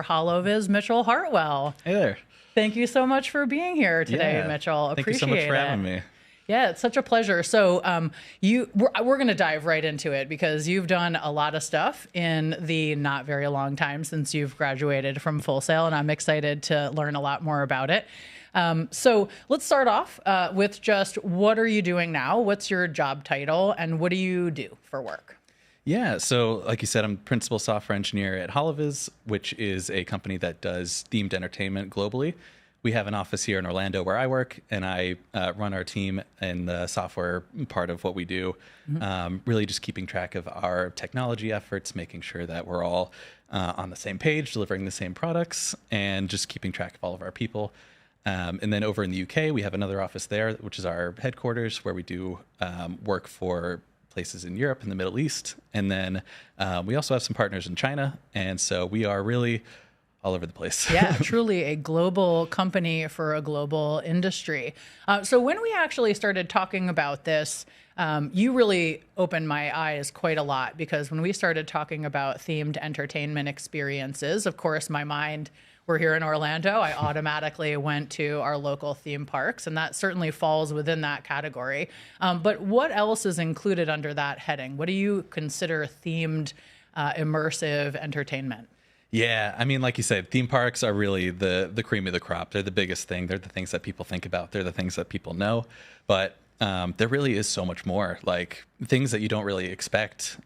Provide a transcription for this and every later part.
Holovis, Mitchell Hartwell. Hey there. Thank you so much for being here today, Yeah. Mitchell. Thank you so much for having me. Yeah, it's such a pleasure. So we're going to dive right into it because you've done a lot of stuff in the not very long time since you've graduated from Full Sail, and I'm excited to learn a lot more about it. So let's start off with just what are you doing now? What's your job title, and what do you do for work? Yeah, so like you said, I'm principal software engineer at Holovis, which is a company that does themed entertainment globally. We have an office here in Orlando where I work, and I run our team in the software part of what we do. Really just keeping track of our technology efforts, making sure that we're all on the same page, delivering the same products, and just keeping track of all of our people. And then over in the UK, we have another office there, which is our headquarters, where we do work for places in Europe and the Middle East. And then we also have some partners in China. And so we are really all over the place. Yeah, truly a global company for a global industry. So when we actually started talking about this, you really opened my eyes quite a lot, because when we started talking about themed entertainment experiences, of course, my mind, we're here in Orlando, I automatically went to our local theme parks, and that certainly falls within that category. But what else is included under that heading? What do you consider themed immersive entertainment? Yeah, I mean, like you said, theme parks are really the cream of the crop. They're the biggest thing. They're the things that people think about. They're the things that people know. But there really is so much more, like things that you don't really expect,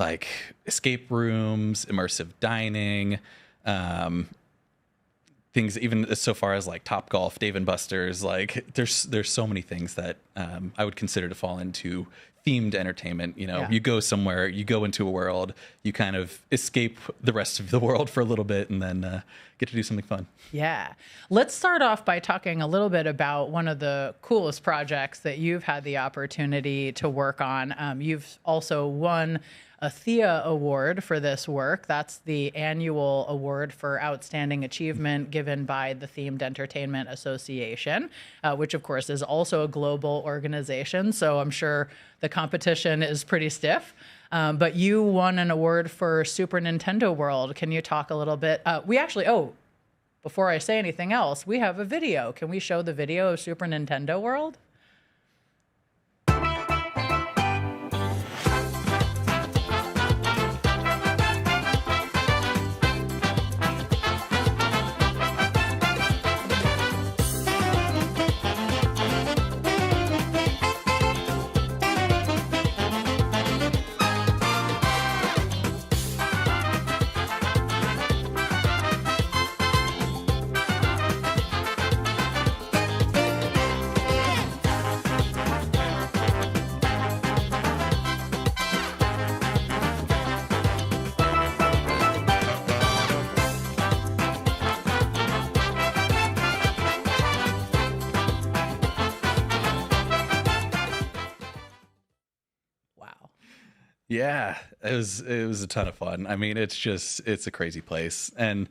like escape rooms, immersive dining, things even so far as like Top Golf, Dave & Buster's. Like there's so many things that I would consider to fall into themed entertainment. You know, Yeah. You go somewhere, you go into a world, you kind of escape the rest of the world for a little bit, and then get to do something fun. Yeah. Let's start off by talking a little bit about one of the coolest projects that you've had the opportunity to work on. You've also won a Thea award for this work. That's the annual award for outstanding achievement given by the Themed Entertainment Association, which of course is also a global organization. So I'm sure the competition is pretty stiff. But you won an award for Super Nintendo World. Can you talk a little bit? Before I say anything else, we have a video. Can we show the video of Super Nintendo World? Yeah, it was a ton of fun. I mean, it's a crazy place. And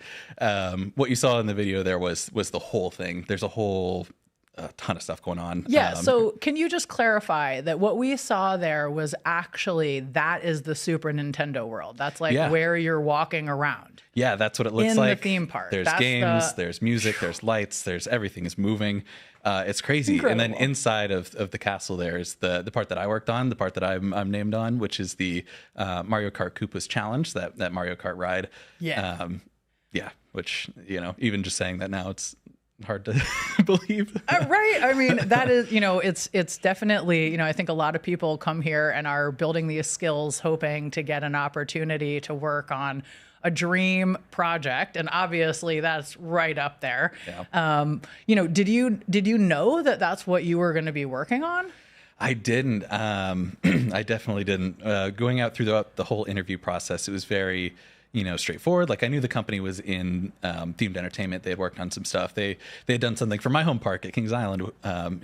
what you saw in the video there was the whole thing. There's a ton of stuff going on. Yeah. So can you just clarify that what we saw there was actually, that is the Super Nintendo World. That's like where you're walking around. Yeah, that's what it looks in like. The theme park. There's games, there's music, there's lights, there's everything is moving. It's crazy. Incredible. And then inside of the castle, there's the part that I worked on, the part that I'm named on, which is the Mario Kart Koopa's Challenge, that Mario Kart ride. Yeah. Which, even just saying that now, it's hard to believe. Right. I mean, that is, it's definitely, I think a lot of people come here and are building these skills hoping to get an opportunity to work on a dream project, and obviously that's right up there. Yeah. Did you know that that's what you were going to be working on? I didn't. I definitely didn't. Going out through the whole interview process, it was very, straightforward. Like I knew the company was in themed entertainment. They had worked on some stuff. They had done something for my home park at Kings Island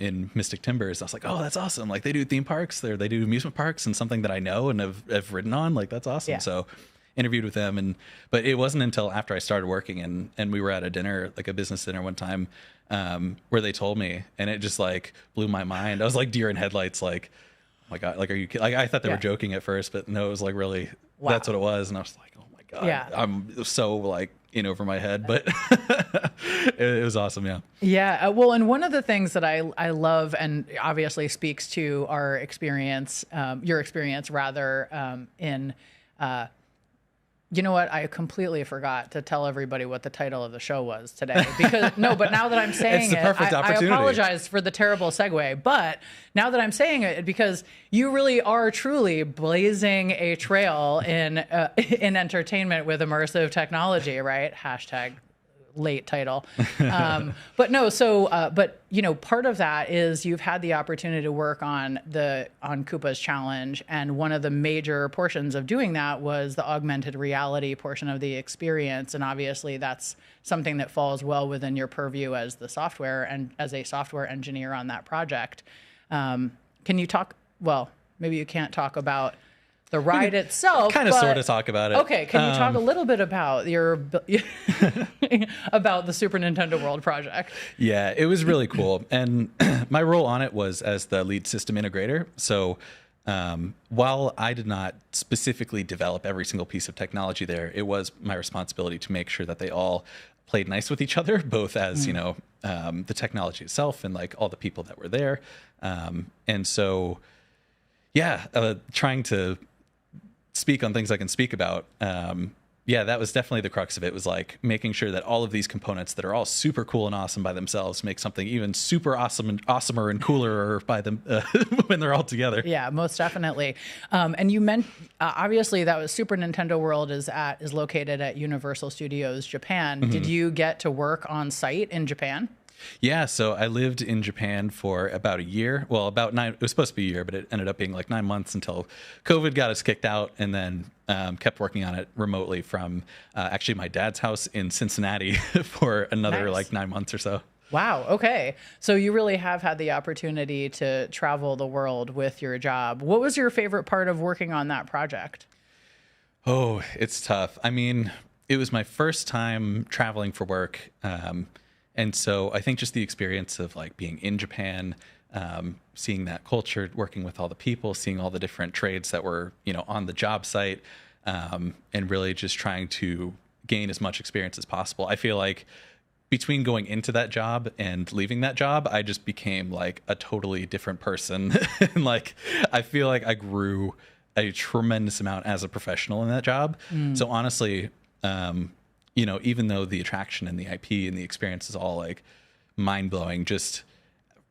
in Mystic Timbers. I was like, oh, that's awesome. Like they do theme parks. They do amusement parks, and something that I know and have ridden on. Like that's awesome. Yeah. So interviewed with them, but it wasn't until after I started working and we were at a dinner, like a business dinner one time, where they told me, and it just like blew my mind. I was like deer in headlights, like, oh my God, like, are you kidding? Like I thought they were joking at first, but no, it was like really, that's what it was. And I was like, oh my God, Yeah. I'm so like in over my head, but it was awesome. Yeah. Yeah. Well, and one of the things that I love and obviously speaks to our experience, your experience rather, in, you know what? I completely forgot to tell everybody what the title of the show was today because but now that I'm saying it's the perfect I opportunity. apologize for the terrible segue, but now that I'm saying it, because you really are truly blazing a trail in entertainment with immersive technology, right? Hashtag late title. But no, so, but you know, part of that is you've had the opportunity to work on Koopa's challenge. And one of the major portions of doing that was the augmented reality portion of the experience. And obviously that's something that falls well within your purview as the software and as a software engineer on that project. Can you talk, well, maybe you can't talk about the ride itself. Kind of sort of talk about it. Okay, can you talk a little bit about about the Super Nintendo World project? Yeah, it was really cool. And my role on it was as the lead system integrator. So while I did not specifically develop every single piece of technology there, it was my responsibility to make sure that they all played nice with each other, both as, you know, the technology itself and like all the people that were there. And so, yeah, trying to speak on things I can speak about. Yeah, that was definitely the crux of it, was like making sure that all of these components that are all super cool and awesome by themselves make something even super awesome and awesomer and cooler by them when they're all together. Yeah, most definitely. And you meant obviously that was Super Nintendo World is located at Universal Studios Japan. Did you get to work on site in Japan? Yeah, so I lived in Japan for about a year. Well, about 9, it was supposed to be a year, but it ended up being like 9 months until COVID got us kicked out, and then kept working on it remotely from actually my dad's house in Cincinnati for another like 9 months or so. Wow. Okay. So you really have had the opportunity to travel the world with your job. What was your favorite part of working on that project? Oh, it's tough. I mean, it was my first time traveling for work. And so I think just the experience of like being in Japan, seeing that culture, working with all the people, seeing all the different trades that were, you know, on the job site, and really just trying to gain as much experience as possible. I feel like between going into that job and leaving that job, I just became like a totally different person. And like, I feel like I grew a tremendous amount as a professional in that job. So honestly, you know, even though the attraction and the IP and the experience is all like mind blowing, just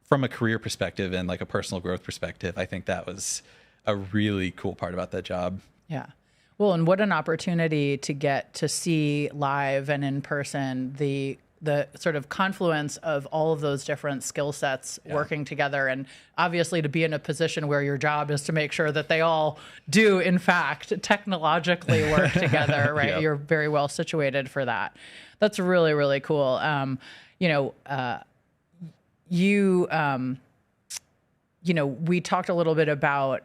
from a career perspective and like a personal growth perspective, I think that was a really cool part about that job. Yeah. Well, and what an opportunity to get to see live and in person the sort of confluence of all of those different skill sets working together, and obviously to be in a position where your job is to make sure that they all do in fact technologically work together, right? Yep. You're very well situated for that. That's really, really cool. You know, we talked a little bit about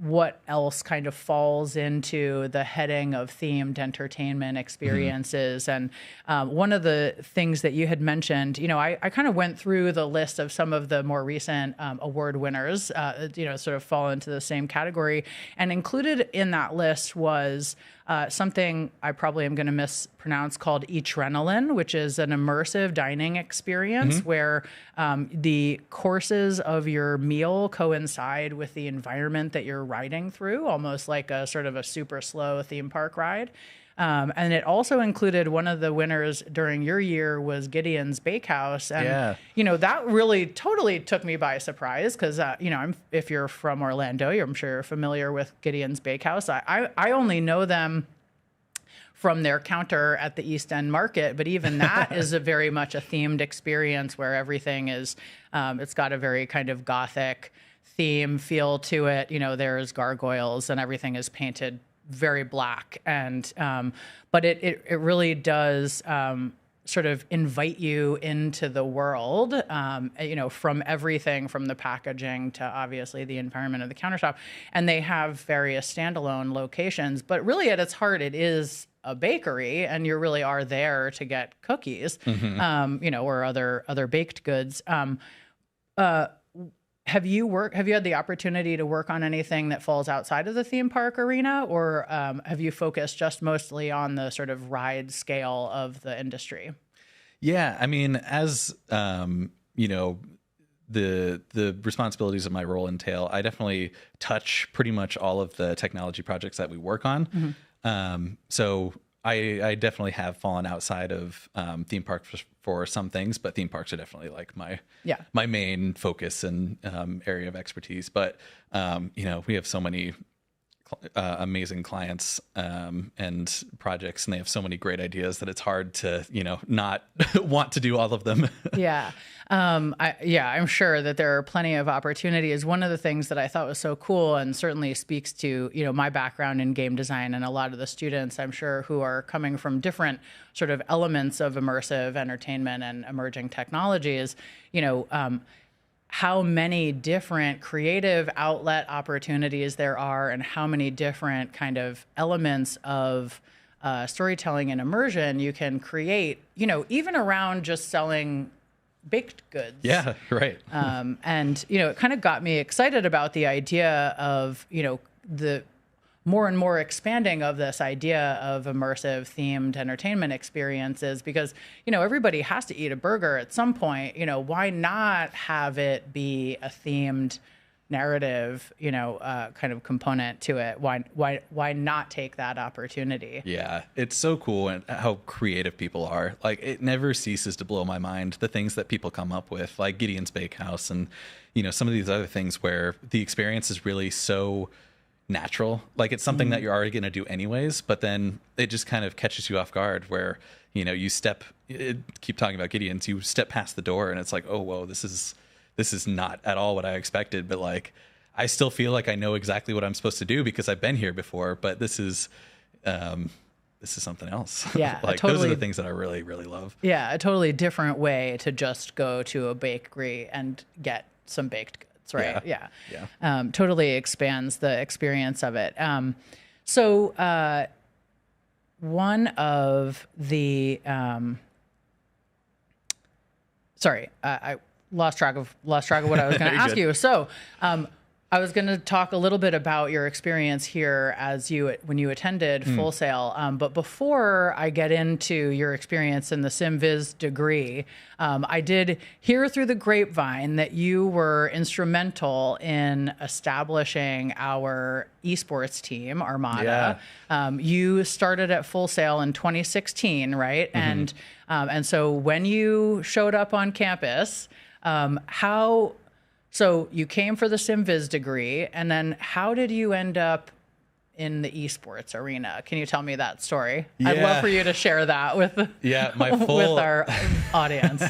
what else kind of falls into the heading of themed entertainment experiences. And one of the things that you had mentioned, you know, I kind of went through the list of some of the more recent award winners, you know, sort of fall into the same category. And included in that list was something I probably am going to mispronounce called Adrenaline, which is an immersive dining experience where the courses of your meal coincide with the environment that you're riding through, almost like a sort of a super slow theme park ride. And it also included, one of the winners during your year was Gideon's Bakehouse. And, you know, that really totally took me by surprise because, you know, if you're from Orlando, I'm sure you're familiar with Gideon's Bakehouse. I only know them from their counter at the East End Market, but even that is a very much a themed experience where everything is, it's got a very kind of gothic theme feel to it. You know, there's gargoyles and everything is painted very black, and but it really does sort of invite you into the world, you know, from everything from the packaging to obviously the environment of the countertop. And they have various standalone locations, but really at its heart, it is a bakery, and you really are there to get cookies, you know, or other baked goods. Have you had the opportunity to work on anything that falls outside of the theme park arena, or have you focused just mostly on the sort of ride scale of the industry? Yeah, I mean, as you know, the responsibilities of my role entail, I definitely touch pretty much all of the technology projects that we work on. So I definitely have fallen outside of theme parks for some things, but theme parks are definitely like my main focus and area of expertise. But we have so many amazing clients and projects, and they have so many great ideas that it's hard to not want to do all of them. I'm sure that there are plenty of opportunities. One of the things that I thought was so cool, and certainly speaks to my background in game design, and a lot of the students I'm sure who are coming from different sort of elements of immersive entertainment and emerging technologies, how many different creative outlet opportunities there are, and how many different kind of elements of storytelling and immersion you can create, even around just selling baked goods. Yeah, right. And it kind of got me excited about the idea of, the more and more expanding of this idea of immersive themed entertainment experiences, because, everybody has to eat a burger at some point. Why not have it be a themed narrative, kind of component to it? Why not take that opportunity? Yeah, it's so cool and how creative people are. Like, it never ceases to blow my mind, the things that people come up with, like Gideon's Bakehouse and, some of these other things where the experience is really so natural. Like, it's something that you're already going to do anyways, but then it just kind of catches you off guard where, you keep talking about Gideon's, you step past the door and it's like, oh, whoa, this is not at all what I expected. But like, I still feel like I know exactly what I'm supposed to do because I've been here before, but this is something else. Yeah. Like, those are the things that I really, really love. Yeah. A totally different way to just go to a bakery and get some baked goods. Right. Yeah. Totally expands the experience of it. So one of the, I lost track of what I was going to ask you. So, I was going to talk a little bit about your experience here when you attended Full Sail. But before I get into your experience in the SimViz degree, I did hear through the grapevine that you were instrumental in establishing our esports team, Armada. Yeah. You started at Full Sail in 2016, right? Mm-hmm. And so when you showed up on campus, So you came for the SimViz degree, and then how did you end up in the esports arena? Can you tell me that story? Yeah. I'd love for you to share that with with our audience.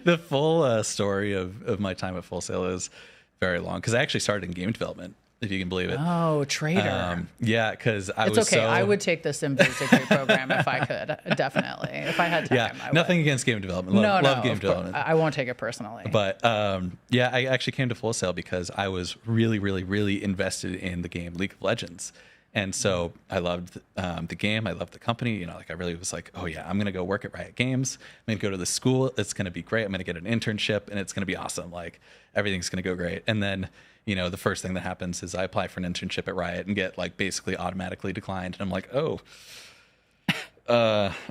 The full story of my time at Full Sail is very long because I actually started in game development, if you can believe it. Oh, traitor. Yeah, because it's okay. I would take the SimViz degree program if I could, definitely. If I had time, I would. Nothing against game development. Love game development. I won't take it personally. But I actually came to Full Sail because I was really, really, really invested in the game League of Legends. And so I loved the game. I loved the company. I really was like, oh yeah, I'm going to go work at Riot Games. I'm going to go to the school. It's going to be great. I'm going to get an internship and it's going to be awesome. Like, everything's going to go great. And then, the first thing that happens is I apply for an internship at Riot and get like basically automatically declined. And I'm like, oh,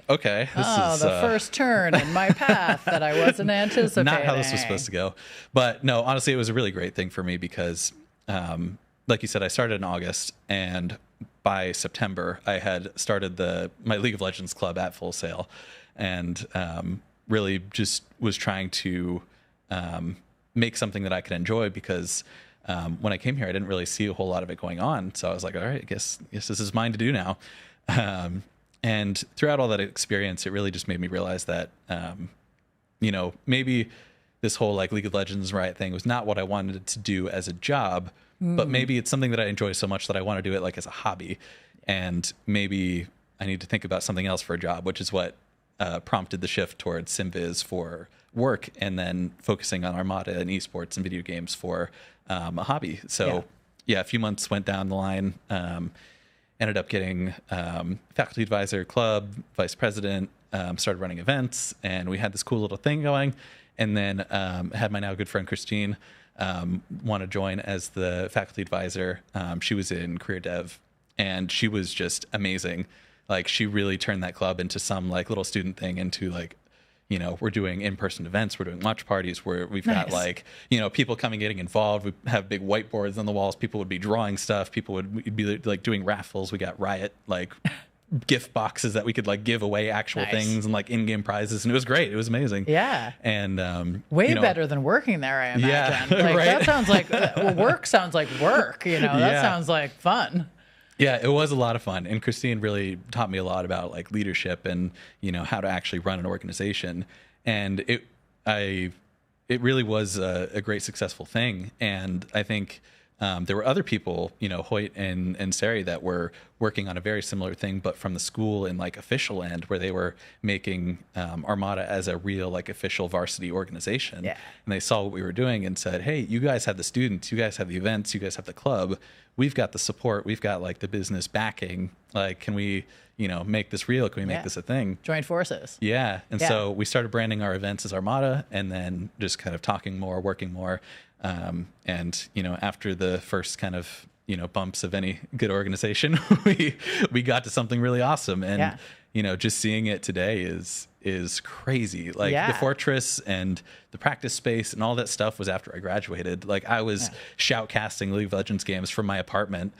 okay. This is the first turn in my path that I wasn't anticipating. Not how this was supposed to go. But no, honestly, it was a really great thing for me because, like you said, I started in August, and by September I had started my League of Legends club at Full Sail, and really just was trying to make something that I could enjoy because when I came here, I didn't really see a whole lot of it going on. So I was like, all right, I guess this is mine to do now. And throughout all that experience, it really just made me realize that, maybe this whole like League of Legends Riot thing was not what I wanted to do as a job, but maybe it's something that I enjoy so much that I want to do it like as a hobby. And maybe I need to think about something else for a job, which is what prompted the shift towards SimViz for work, and then focusing on Armada and esports and video games for a hobby. So a few months went down the line, ended up getting faculty advisor, club, vice president, started running events, and we had this cool little thing going. And then had my now good friend Christine want to join as the faculty advisor. She was in career dev, and she was just amazing. Like, she really turned that club into some like little student thing into like, you know, we're doing in-person events, we're doing watch parties where we've got like, you know, people coming, getting involved. We have big whiteboards on the walls. People would be drawing stuff. People would be like doing raffles. We got Riot, like gift boxes that we could like give away actual things and like in-game prizes. And it was great. It was amazing. Yeah. And, way you know, better than working there, I imagine. Yeah, like, right? That sounds like, work sounds like work, you know, that sounds like fun. Yeah, it was a lot of fun. And Christine really taught me a lot about like leadership and, you know, how to actually run an organization. And it really was a great successful thing. And I think there were other people, you know, Hoyt and Sari, that were working on a very similar thing, but from the school and like official end, where they were making Armada as a real like official varsity organization. Yeah. And they saw what we were doing and said, hey, you guys have the students, you guys have the events, you guys have the club. We've got the support. We've got like the business backing. Like, can we, you know, make this real? Can we make this a thing? Join forces. Yeah. And so we started branding our events as Armada, and then just kind of talking more, working more. And, you know, after the first kind of, you know, bumps of any good organization, we got to something really awesome. And, you know, just seeing it today is crazy. Like the fortress and the practice space and all that stuff was after I graduated. Like, I was shoutcasting League of Legends games from my apartment,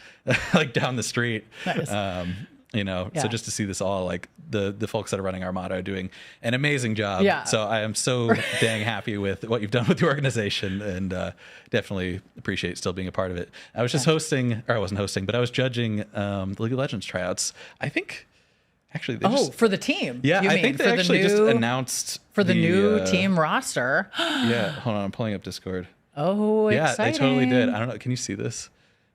like down the street. Nice. You know, so just to see this all, like the folks that are running Armada are doing an amazing job. Yeah. So I am so dang happy with what you've done with the organization, and definitely appreciate still being a part of it. I was just hosting, or I wasn't hosting, but I was judging the League of Legends tryouts. I think actually they for the team. Yeah, you I mean, think they for actually the new, just announced for the new team roster. Yeah, hold on, I'm pulling up Discord. Oh, yeah, exciting. they totally did. I don't know. Can you see this?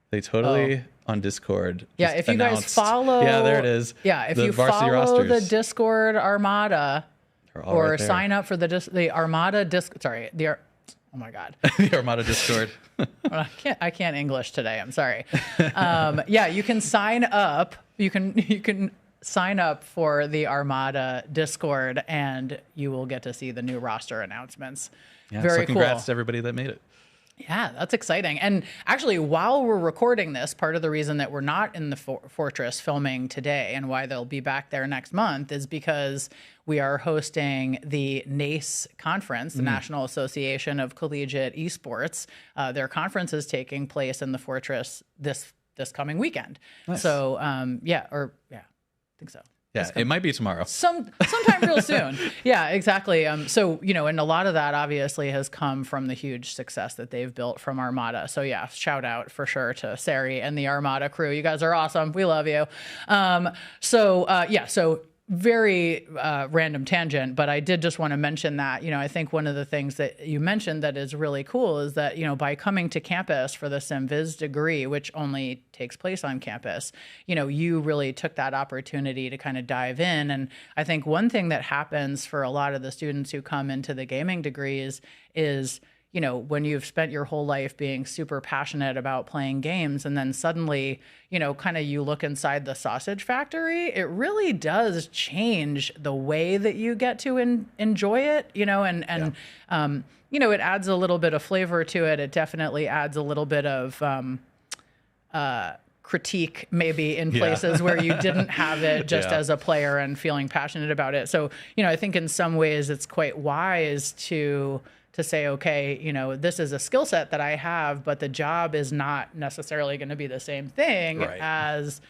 They totally on Discord. Yeah, if you guys follow. Yeah, there it is. Yeah, if you follow rosters. the Discord Armada, or right sign up for the Armada oh my God. The Armada Discord. I can't English today. I'm sorry. Yeah, you can sign up. You can sign up for the Armada Discord, and you will get to see the new roster announcements. Yeah, Very so congrats cool. to everybody that made it. Yeah, that's exciting. And actually, while we're recording this, part of the reason that we're not in the Fortress filming today and why they'll be back there next month is because we are hosting the NACE conference, the National Association of Collegiate Esports. Their conference is taking place in the Fortress this coming weekend. Nice. So, I think so. Yeah, it might be tomorrow. Sometime real soon. Yeah, exactly. So, you know, and a lot of that obviously has come from the huge success that they've built from Armada. So yeah, shout out for sure to Sari and the Armada crew. You guys are awesome. We love you. So very random tangent, but I did just want to mention that, you know, I think one of the things that you mentioned that is really cool is that, you know, by coming to campus for the SimViz degree, which only takes place on campus, you know, you really took that opportunity to kind of dive in. And I think one thing that happens for a lot of the students who come into the gaming degrees is, you know, when you've spent your whole life being super passionate about playing games, and then suddenly, you know, kind of you look inside the sausage factory, it really does change the way that you get to enjoy it, you know, you know, it adds a little bit of flavor to it. It definitely adds a little bit of critique maybe in places where you didn't have it just as a player and feeling passionate about it. So, you know, I think in some ways it's quite wise to say, okay, you know, this is a skill set that I have, but the job is not necessarily going to be the same thing as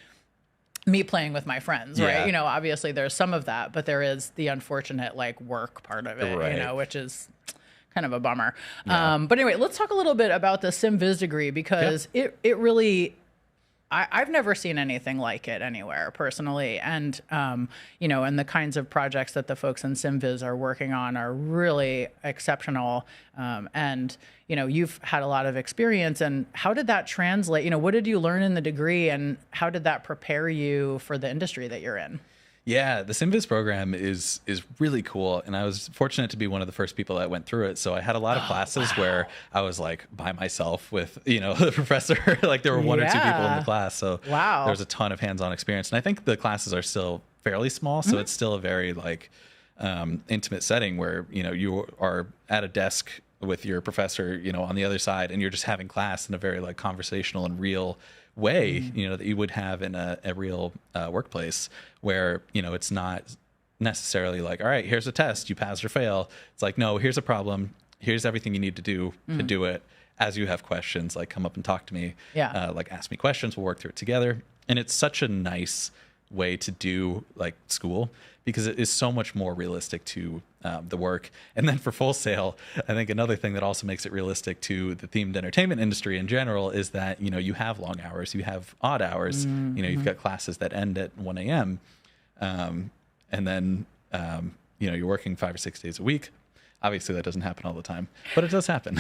me playing with my friends, right? You know, obviously there's some of that, but there is the unfortunate like work part of it, you know, which is kind of a bummer. But anyway, let's talk a little bit about the SimViz degree, because it really, I've never seen anything like it anywhere personally. And, you know, and the kinds of projects that the folks in SimViz are working on are really exceptional. And, you know, you've had a lot of experience. And how did that translate? You know, what did you learn in the degree, and how did that prepare you for the industry that you're in? Yeah, the SimViz program is really cool, and I was fortunate to be one of the first people that went through it. So I had a lot of classes where I was like by myself with, you know, the professor. Like there were one or two people in the class, so there was a ton of hands-on experience. And I think the classes are still fairly small, so it's still a very like intimate setting where, you know, you are at a desk with your professor, on the other side, and you're just having class in a very like conversational and real way, that you would have in a real workplace where, it's not necessarily like, all right, here's a test, you pass or fail. It's like, no, here's a problem. Here's everything you need to do to do it. As you have questions, like come up and talk to me. Yeah. Like ask me questions. We'll work through it together. And it's such a nice way to do like school because it is so much more realistic to the work. And then for Full Sail, I think another thing that also makes it realistic to the themed entertainment industry in general is that, you have long hours, you have odd hours, you've got classes that end at 1 a.m. And then, you're working 5 or 6 days a week. Obviously that doesn't happen all the time, but it does happen.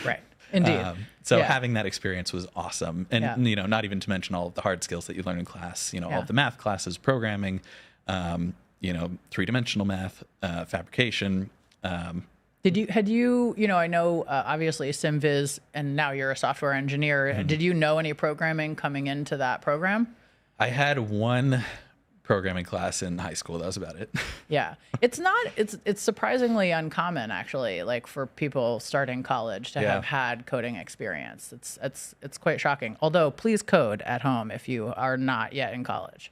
Right. Indeed. So having that experience was awesome. And, not even to mention all of the hard skills that you learn in class, all of the math classes, programming, three-dimensional math, fabrication. Had you, I know obviously SimViz and now you're a software engineer. Did you know any programming coming into that program? I had one programming class in high school. That was about it. Yeah. It's surprisingly uncommon actually, like for people starting college to have had coding experience. It's quite shocking. Although please code at home if you are not yet in college.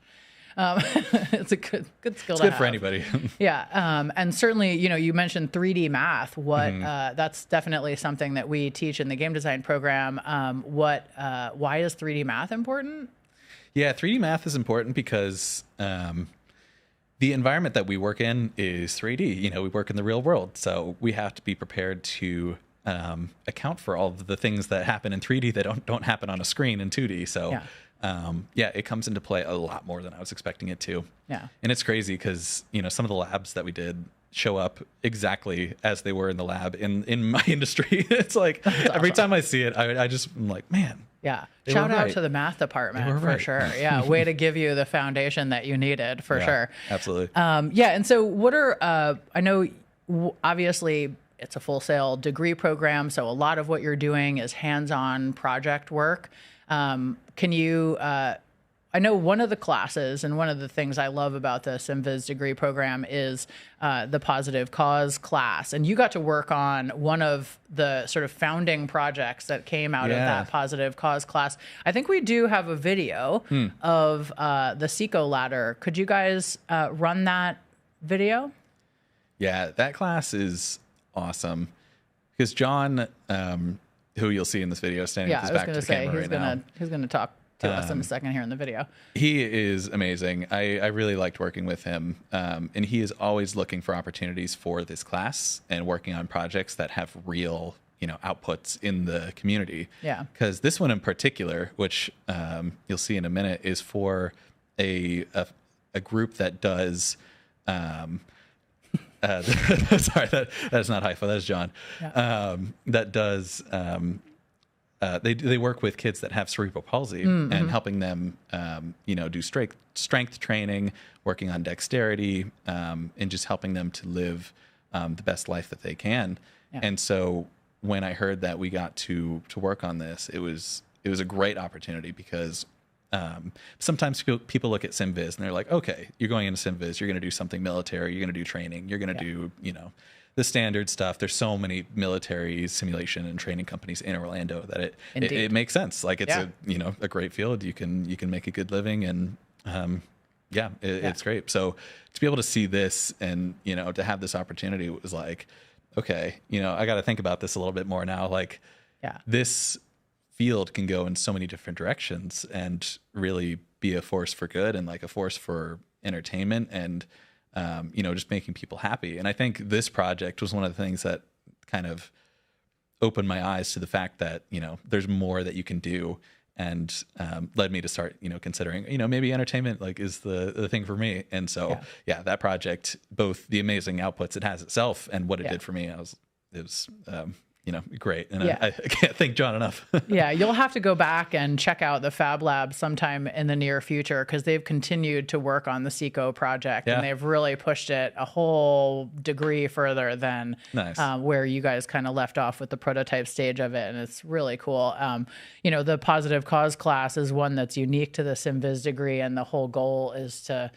It's a good skill it's to good have. for anybody. Yeah. And certainly, you mentioned 3D math. That's definitely something that we teach in the game design program. Why is 3D math important? Yeah, 3D math is important because the environment that we work in is 3D. We work in the real world, so we have to be prepared to account for all of the things that happen in 3D that don't happen on a screen in 2D. So, it comes into play a lot more than I was expecting it to. Yeah, and it's crazy because some of the labs that we did show up exactly as they were in the lab in my industry. It's like every time I see it, I'm like, man. Yeah. Shout out to the math department for sure. Yeah. Way to give you the foundation that you needed for sure. Absolutely. And so what are, I know obviously it's a Full Sail degree program. So a lot of what you're doing is hands-on project work. Can you, I know one of the classes and one of the things I love about the SimViz degree program is the positive cause class. And you got to work on one of the sort of founding projects that came out of that positive cause class. I think we do have a video of the Seco ladder. Could you guys run that video? Yeah, that class is awesome because John, who you'll see in this video standing with his back to the camera right now. He's going to talk to us in a second here in the video. He is amazing. I really liked working with him. And he is always looking for opportunities for this class and working on projects that have real, outputs in the community. Yeah. Because this one in particular, which you'll see in a minute, is for a group that does sorry, that's not Haifa, that's John. Yeah. That does they work with kids that have cerebral palsy and helping them, do strength training, working on dexterity, and just helping them to live the best life that they can. Yeah. And so when I heard that we got to work on this, it was a great opportunity because sometimes people look at SimViz and they're like, okay, you're going into SimViz, you're going to do something military, you're going to do training, you're going to do, the standard stuff. There's so many military simulation and training companies in Orlando that it makes sense. Like it's a great field. You can make a good living and it's great. So to be able to see this and to have this opportunity, it was like, okay, I got to think about this a little bit more now. Like this field can go in so many different directions and really be a force for good and like a force for entertainment and just making people happy. And I think this project was one of the things that kind of opened my eyes to the fact that, there's more that you can do and led me to start, considering, maybe entertainment like is the thing for me. And so, that project, both the amazing outputs it has itself and what it did for me, it was great. And I can't thank John enough. Yeah, you'll have to go back and check out the Fab Lab sometime in the near future because they've continued to work on the Seco project and they've really pushed it a whole degree further than where you guys kind of left off with the prototype stage of it. And it's really cool. The positive cause class is one that's unique to the SimViz degree. And the whole goal is to,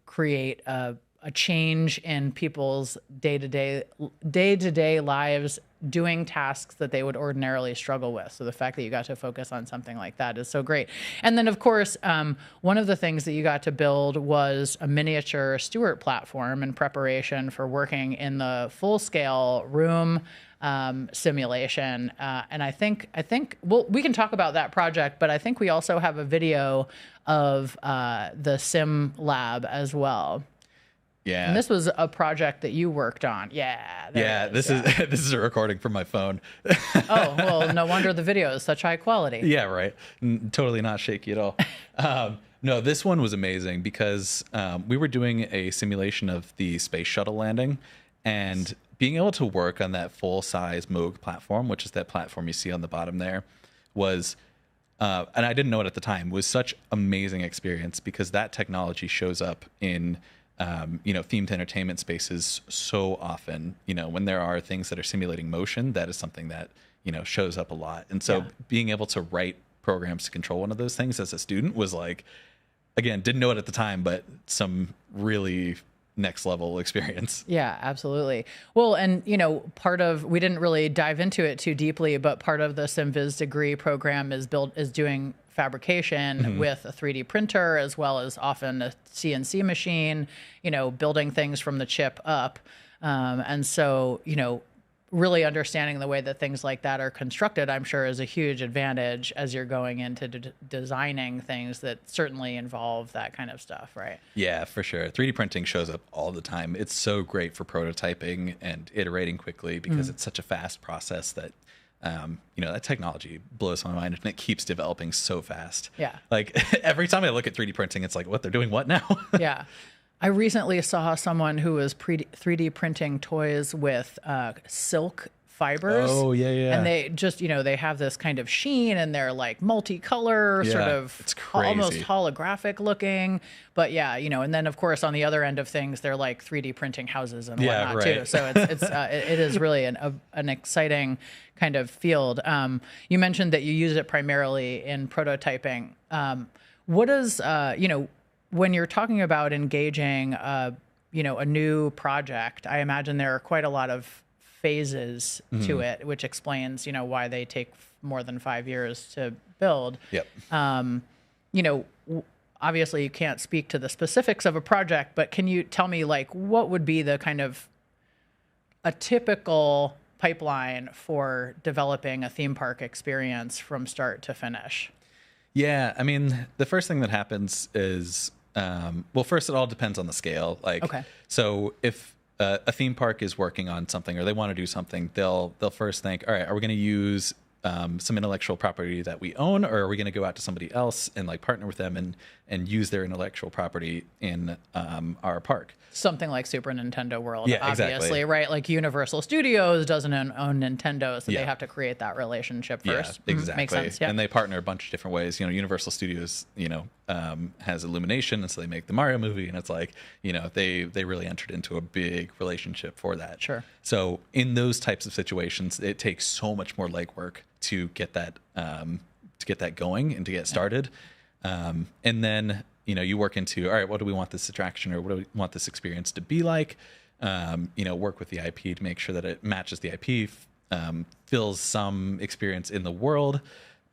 create a a change in people's day-to-day lives doing tasks that they would ordinarily struggle with. So the fact that you got to focus on something like that is so great. And then, of course, one of the things that you got to build was a miniature Stewart platform in preparation for working in the full-scale room simulation. And I think, well, we can talk about that project, but I think we also have a video of the sim lab as well. Yeah. And this was a project that you worked on. Yeah. This is this is a recording from my phone. Oh, well, no wonder the video is such high quality. Yeah, right. Totally not shaky at all. No, this one was amazing because we were doing a simulation of the space shuttle landing, and being able to work on that full-size Moog platform, which is that platform you see on the bottom there, was, and I didn't know it at the time, was such amazing experience because that technology shows up in themed entertainment spaces so often. When there are things that are simulating motion, that is something that, shows up a lot. And so being able to write programs to control one of those things as a student was like, again, didn't know it at the time, but some really next level experience. Yeah, absolutely. Well, and we didn't really dive into it too deeply, but part of the SimViz degree program is doing fabrication with a 3D printer, as well as often a CNC machine, building things from the chip up. And so, really understanding the way that things like that are constructed, I'm sure, is a huge advantage as you're going into designing things that certainly involve that kind of stuff, right? Yeah, for sure. 3D printing shows up all the time. It's so great for prototyping and iterating quickly because it's such a fast process that, that technology blows my mind and it keeps developing so fast. Yeah. Like every time I look at 3D printing, it's like, what, they're doing what now? Yeah. I recently saw someone who was 3D printing toys with silk fibers. Oh, yeah. And they just, they have this kind of sheen and they're like multicolor, sort of it's crazy. Almost holographic looking. But yeah, and then of course on the other end of things, they're like 3D printing houses and whatnot too. So it is really an exciting kind of field. You mentioned that you use it primarily in prototyping. What does, when you're talking about engaging, a new project, I imagine there are quite a lot of phases to it, which explains, why they take more than 5 years to build. Yep. Obviously you can't speak to the specifics of a project, but can you tell me what would be the kind of a typical pipeline for developing a theme park experience from start to finish? Yeah. I mean, the first thing that happens is, first it all depends on the scale. Okay. So if a theme park is working on something or they want to do something, they'll first think, all right, are we going to use some intellectual property that we own, or are we going to go out to somebody else and partner with them and use their intellectual property in our park? Something like Super Nintendo World, yeah, obviously, exactly. Right? Like Universal Studios doesn't own Nintendo, so they have to create that relationship first. Yeah, exactly. Makes sense. Yeah. And they partner a bunch of different ways. Universal Studios, has Illumination, and so they make the Mario movie, and it's like, they really entered into a big relationship for that. Sure. So in those types of situations, it takes so much more legwork to get that going and to get started. And then you work into, all right, what do we want this attraction or what do we want this experience to be like? Work with the IP to make sure that it matches the IP, fills some experience in the world,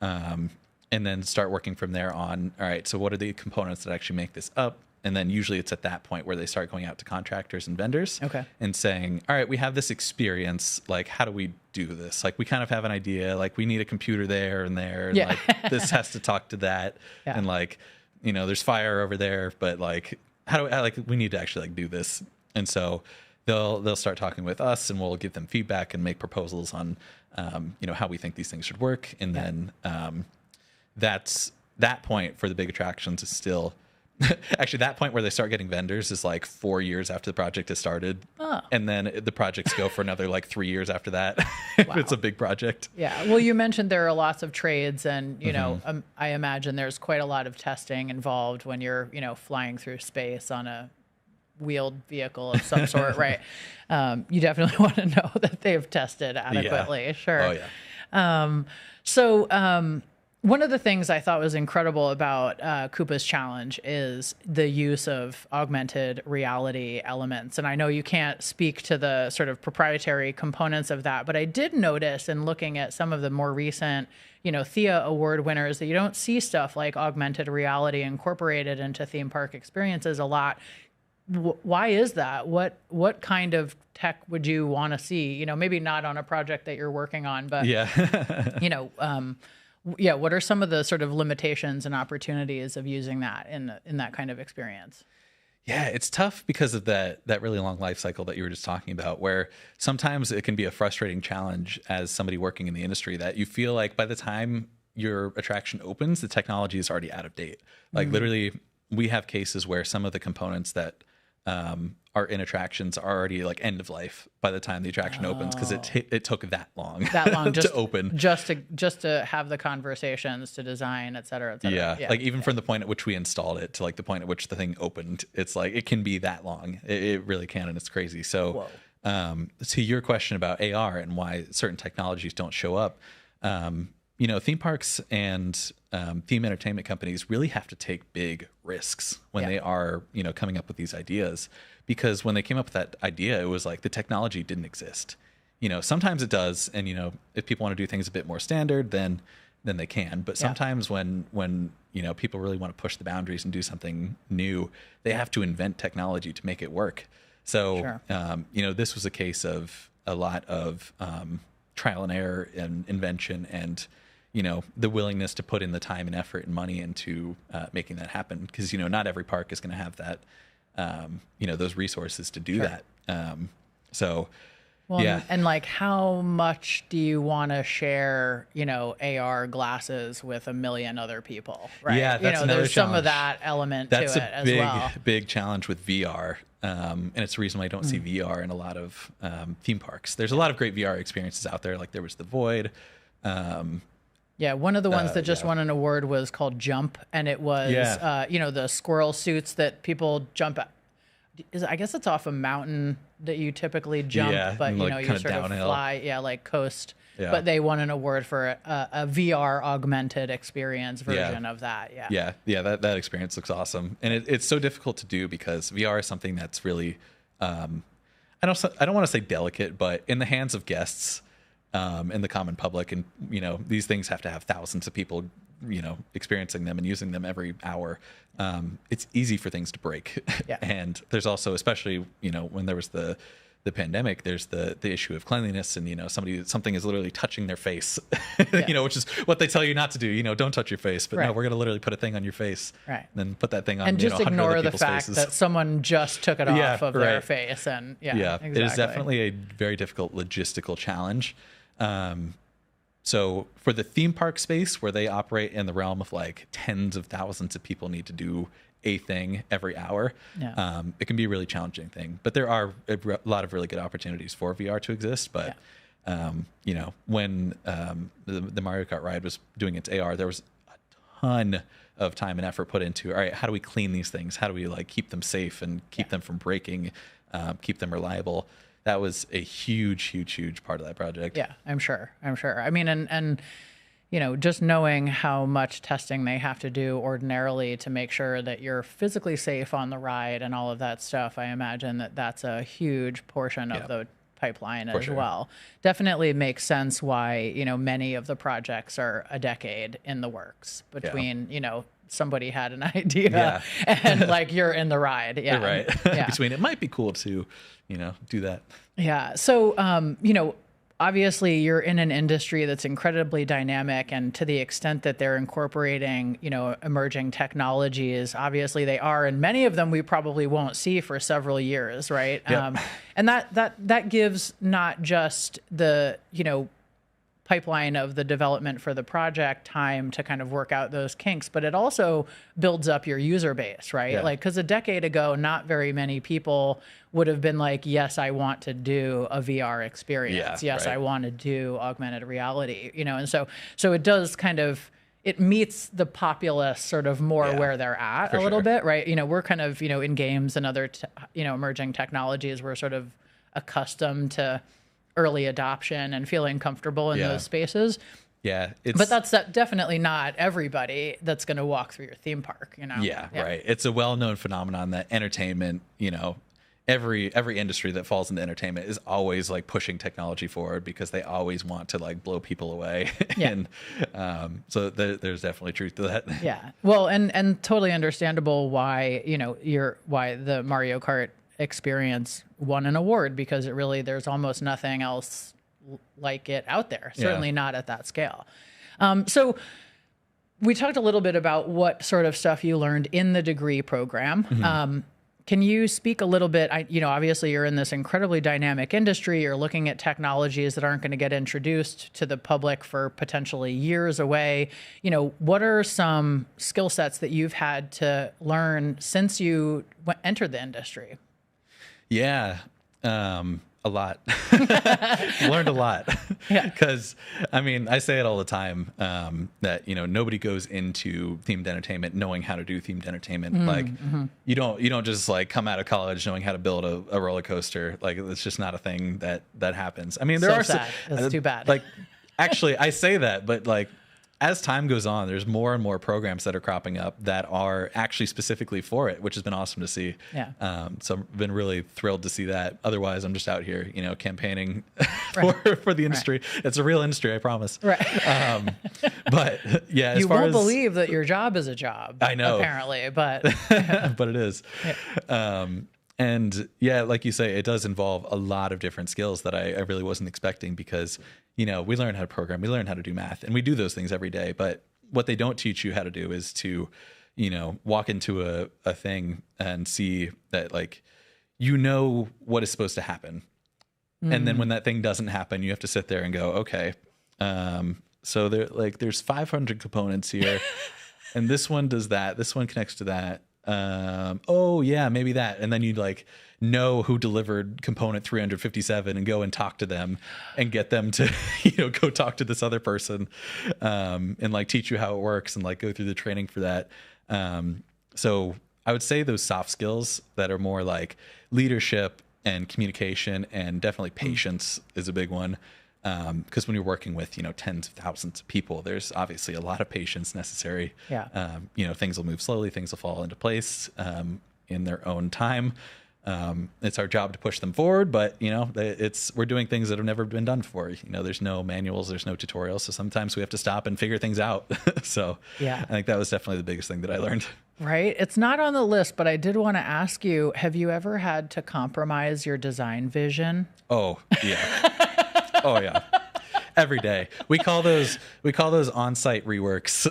and then start working from there on. All right, so what are the components that actually make this up? And then usually it's at that point where they start going out to contractors and vendors and saying, all right, we have this experience. How do we do this? We kind of have an idea. We need a computer there and there. And this has to talk to that. Yeah. And there's fire over there, but how do we need to actually do this? And so they'll start talking with us and we'll give them feedback and make proposals on, how we think these things should work. And then that's that point for the big attractions is still... Actually, that point where they start getting vendors is 4 years after the project has started. Oh. And then the projects go for another 3 years after that. If it's a big project. Yeah. Well, you mentioned there are lots of trades and, I imagine there's quite a lot of testing involved when you're, flying through space on a wheeled vehicle of some sort, right? You definitely want to know that they've tested adequately. Yeah. Sure. Oh, yeah. One of the things I thought was incredible about Koopa's challenge is the use of augmented reality elements. And I know you can't speak to the sort of proprietary components of that, but I did notice in looking at some of the more recent, Thea award winners that you don't see stuff like augmented reality incorporated into theme park experiences a lot. Why is that? What kind of tech would you want to see? Maybe not on a project that you're working on, but what are some of the sort of limitations and opportunities of using that in that kind of experience? Yeah, it's tough because of that really long life cycle that you were just talking about, where sometimes it can be a frustrating challenge as somebody working in the industry that you feel like by the time your attraction opens, the technology is already out of date. Like literally, we have cases where some of the components that are in attractions are already like end of life by the time the attraction opens because it took that long just, to open, just to have the conversations, to design, et cetera, et cetera. Yeah. Like even from the point at which we installed it to like the point at which the thing opened, it's like it can be that long. It really can, and it's crazy. So to your question about AR and why certain technologies don't show up, theme parks and theme entertainment companies really have to take big risks when they are, coming up with these ideas. Because when they came up with that idea, it was like the technology didn't exist. Sometimes it does, and if people want to do things a bit more standard, then they can. But sometimes when people really want to push the boundaries and do something new, they have to invent technology to make it work. So this was a case of a lot of trial and error and invention and the willingness to put in the time and effort and money into making that happen. Because, not every park is going to have that, those resources to do that. And like, how much do you want to share, AR glasses with a million other people, right? Yeah, that's another there's challenge. Some of that element to it as well. That's a big challenge with VR. And it's the reason why I don't see VR in a lot of theme parks. There's a lot of great VR experiences out there. Like there was The Void. One of the ones that just won an award was called Jump, and it was, the squirrel suits that people jump at. I guess it's off a mountain that you typically jump, but like you sort of fly, like coast. Yeah. But they won an award for a VR augmented experience version of that. That experience looks awesome, and it's so difficult to do because VR is something that's really, I don't want to say delicate, but in the hands of guests. In the common public, and these things have to have thousands of people experiencing them and using them every hour. It's easy for things to break. And there's also, especially when there was the pandemic, there's the issue of cleanliness, and something is literally touching their face, which is what they tell you not to do. Don't touch your face, but no, we're going to literally put a thing on your face, and then put that thing on, and just ignore the fact faces. that someone just took it off of their face, and exactly. It is definitely a very difficult logistical challenge. So for the theme park space, where they operate in the realm of like tens of thousands of people need to do a thing every hour, it can be a really challenging thing. But there are a lot of really good opportunities for VR to exist. But when the Mario Kart ride was doing its AR, there was a ton of time and effort put into, all right, how do we clean these things? How do we like keep them safe and keep them from breaking, keep them reliable? That was a huge part of that project. Yeah, I'm sure. I mean, and just knowing how much testing they have to do ordinarily to make sure that you're physically safe on the ride and all of that stuff, I imagine that's a huge portion of the pipeline as well. Definitely makes sense why, many of the projects are a decade in the works between, somebody had an idea and like you're in the ride. Yeah. Right. Between it might be cool to, do that. Yeah. So, obviously you're in an industry that's incredibly dynamic, and to the extent that they're incorporating, emerging technologies, obviously they are, and many of them we probably won't see for several years. Right. Yep. And that gives not just the, pipeline of the development for the project time to kind of work out those kinks, but it also builds up your user base, right? Yeah. Like, because a decade ago, not very many people would have been like, yes, I want to do a VR experience. Yes, I want to do augmented reality, and so it does kind of, it meets the populace sort of more where they're at a little bit, right? We're kind of, in games and other, emerging technologies, we're sort of accustomed to early adoption and feeling comfortable in those spaces. Yeah. But that's definitely not everybody that's going to walk through your theme park, Yeah, right. It's a well-known phenomenon that entertainment, every industry that falls into entertainment is always like pushing technology forward because they always want to like blow people away. Yeah. And so there's definitely truth to that. Yeah. Well, and totally understandable why, why the Mario Kart experience won an award, because there's almost nothing else like it out there. Certainly not at that scale. So we talked a little bit about what sort of stuff you learned in the degree program. Mm-hmm. Can you speak a little bit? Obviously you're in this incredibly dynamic industry. You're looking at technologies that aren't going to get introduced to the public for potentially years away. What are some skill sets that you've had to learn since you entered the industry? Yeah. A lot. Learned a lot. Because, I say it all the time, that, nobody goes into themed entertainment knowing how to do themed entertainment. You don't just like come out of college knowing how to build a roller coaster. Like, it's just not a thing that happens. That's too bad. Like, actually, I say that, but like, as time goes on, there's more and more programs that are cropping up that are actually specifically for it, which has been awesome to see. Yeah. So I've been really thrilled to see that. Otherwise, I'm just out here, campaigning for the industry. Right. It's a real industry, I promise. Right. But yeah, you won't believe that your job is a job. I know, apparently, but but it is. Yeah. And yeah, like you say, it does involve a lot of different skills that I really wasn't expecting, because, we learn how to program, we learn how to do math, and we do those things every day. But what they don't teach you how to do is to, walk into a thing and see that, like, what is supposed to happen. Mm. And then when that thing doesn't happen, you have to sit there and go, okay, so there's 500 components here and this one does that. This one connects to that. Oh yeah, maybe that. And then you'd like know who delivered component 357 and go and talk to them and get them to, go talk to this other person, and like teach you how it works and like go through the training for that. So I would say those soft skills that are more like leadership and communication, and definitely patience is a big one. Because when you're working with, tens of thousands of people, there's obviously a lot of patience necessary. Yeah. Things will move slowly, things will fall into place in their own time. It's our job to push them forward, but we're doing things that have never been done before. There's no manuals, there's no tutorials, so sometimes we have to stop and figure things out. So yeah, I think that was definitely the biggest thing that I learned. Right. It's not on the list, but I did want to ask you, have you ever had to compromise your design vision? Oh yeah. Oh yeah. Every day. We call those on-site reworks.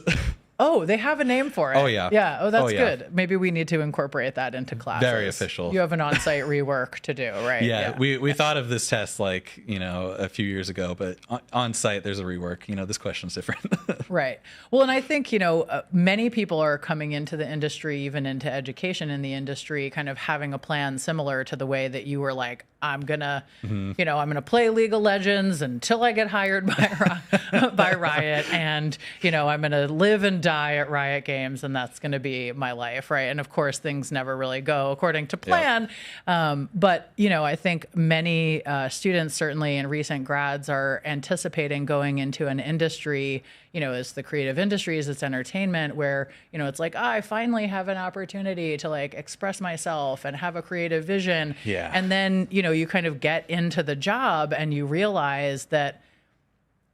Oh, they have a name for it. Oh yeah. Yeah. Oh, that's good. Maybe we need to incorporate that into classes. Very official. You have an on-site rework to do, right? Yeah. We thought of this test like, a few years ago, but on site there's a rework. This question's different. Right. Well, and I think, many people are coming into the industry, even into education in the industry, kind of having a plan similar to the way that you were like, I'm gonna, I'm gonna play League of Legends until I get hired by Riot, and I'm gonna live and die at Riot Games, and that's gonna be my life, right? And of course, things never really go according to plan. Yep. But I think many students, certainly in recent grads, are anticipating going into an industry. It's the creative industries, it's entertainment, where, it's like, I finally have an opportunity to like express myself and have a creative vision. Yeah. And then, you kind of get into the job and you realize that